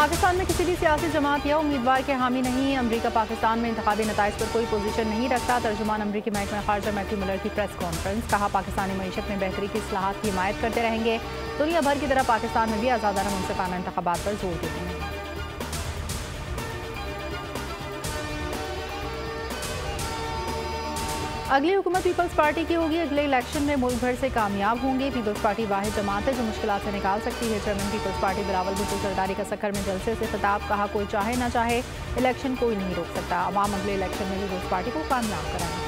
पाकिस्तान में किसी भी सियासी जमात या उम्मीदवार के हामी नहीं। अमरीका पाकिस्तान में इंतखाबी नताइज पर कोई पोजीशन नहीं रखता। तर्जुमान अमरीकी महकमा खारजा मैथ्यू मिलर की प्रेस कॉन्फ्रेंस। कहा, पाकिस्तानी मईशत में बेहतरी की इस्लाहात की हिमायत करते रहेंगे। दुनिया भर की तरह पाकिस्तान में भी आज़ादाना मुनसिफाना इंतखाबात पर जोर देते हैं। अगली हुकूमत पीपल्स पार्टी की होगी। अगले इलेक्शन में मुल्क भर से कामयाब होंगे। पीपल्स पार्टी वाहिद जमात है जो मुश्किलात से निकाल सकती है। Chairman people's party Bilawal Bhutto Zardari का सक्कर में जलसे से खिताब। कहा, कोई चाहे ना चाहे इलेक्शन कोई नहीं रोक सकता। अवाम अगले इलेक्शन में पीपल्स पार्टी को कामयाब कराएंगे।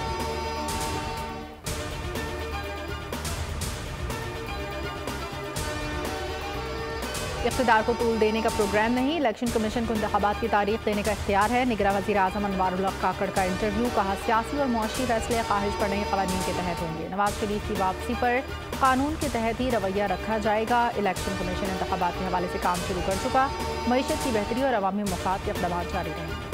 इख्तिदार को तूल देने का प्रोग्राम नहीं। इलेक्शन कमीशन को इंतखाबात की तारीख देने का इख्तियार है। निगरां वज़ीर आज़म अनवारुल हक काकड़ का इंटरव्यू। कहा, सियासी और मुआशी फैसले ख्वाहिश पर नए क़वानीन के तहत होंगे। नवाज शरीफ की वापसी पर कानून के तहत ही रवैया रखा जाएगा। इलेक्शन कमीशन इंतखाबात के हवाले से काम शुरू कर चुका। मईशत की बेहतरी और अवामी मफाद के इक़दामात जारी रहेंगे।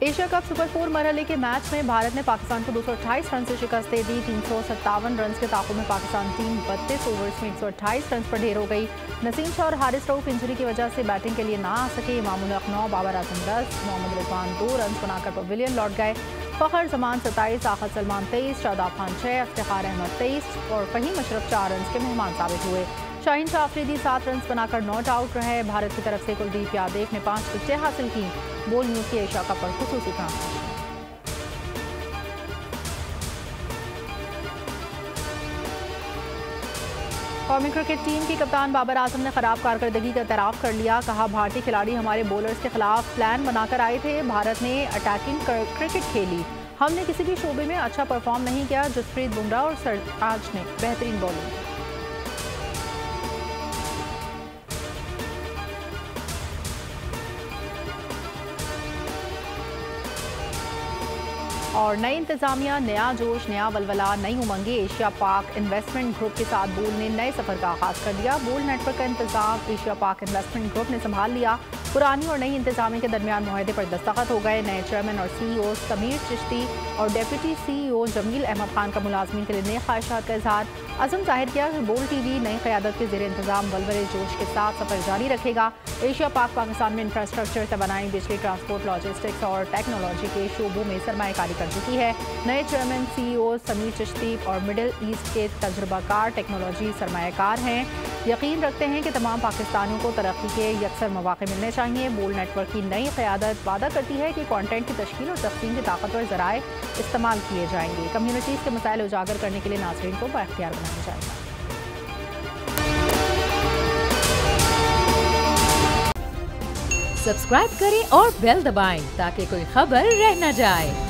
एशिया कप सुपर 4 मरहले के मैच में भारत ने पाकिस्तान को 228 रन से शिकस्त दे दी। 357 रन के ताक़ुब में पाकिस्तान टीम 32 ओवर्स में 128 रन पर ढेर हो गई। नसीम शाह और हारिस रऊफ इंजरी की वजह से बैटिंग के लिए ना आ सके। इमामुल हक 9, बाबर आजम 10, मोहम्मद रिजवान 2 रन बनाकर पवेलियन लौट गए। फ़खर जमान 27, आखिर सलमान 23, शादाब खान 6, इफ्तिखार अहमद 23 और फ़हीम अशरफ 4 रन के मेहमान साबित हुए। शाहीन शाह अफरीदी 7 रन बनाकर नॉट आउट रहे। भारत की तरफ से कुलदीप यादव ने 5 विकेटें हासिल की। बोल न्यूज़ की एशिया कप पर खुसूसी ट्रांसमिशन। कौमी क्रिकेट टीम की कप्तान बाबर आजम ने खराब कारकर्दगी का एतराफ़ कर लिया। कहा, भारतीय खिलाड़ी हमारे बॉलर्स के खिलाफ प्लान बनाकर आए थे। भारत ने अटैकिंग क्रिकेट खेली। हमने किसी भी शोबे में अच्छा परफॉर्म नहीं किया। जसप्रीत बुमराह और सरताज ने बेहतरीन बॉलिंग की। और नई इंतजामिया, नया जोश, नया वलवला, नई उमंगे। एशिया पाक इन्वेस्टमेंट ग्रुप के साथ बोल ने नए सफर का आगाज कर दिया। बोल नेटवर्क का इंतजाम एशिया पाक इन्वेस्टमेंट ग्रुप ने संभाल लिया। पुरानी और नई इंतजामिया के दरमियान मुआहदे पर दस्तखत हो गए। नए चेयरमैन और CEO समीर चिश्ती और डेप्यूटी CEO जमील अहमद खान का मुलाजमीन के लिए नए ख्वाहिशात का इजहार। अज़म जाहिर किया कि बोल TV नई क़यादत के ज़ेर इंतजाम वलवले जोश के साथ सफर जारी रखेगा। एशिया पाक पाकिस्तान में इंफ्रास्ट्रक्चर, तवानाई, बिजली, ट्रांसपोर्ट, लॉजिस्टिक्स और टेक्नोलॉजी के शोबों में सरमायाकारी कर चुकी है। नए चेयरमैन CEO समीर चिश्ती और मिडिल ईस्ट के तजुर्बाकार टेक्नोलॉजी सरमायाकार हैं। यकीन रखते हैं कि तमाम पाकिस्तानियों को तरक्की के यकसर मौके मिलने चाहिए। बोल नेटवर्क की नई क़यादत वादा करती है कि कंटेंट की तश्कील और तक़सीम के ताकतवर ज़राए इस्तेमाल किए जाएंगे। कम्युनिटीज़ के मसाइल उजागर करने के लिए नाज़रीन को बाइख्तियार बनाया जाएगा। सब्सक्राइब करें और बेल दबाएं ताकि कोई खबर रह न जाए।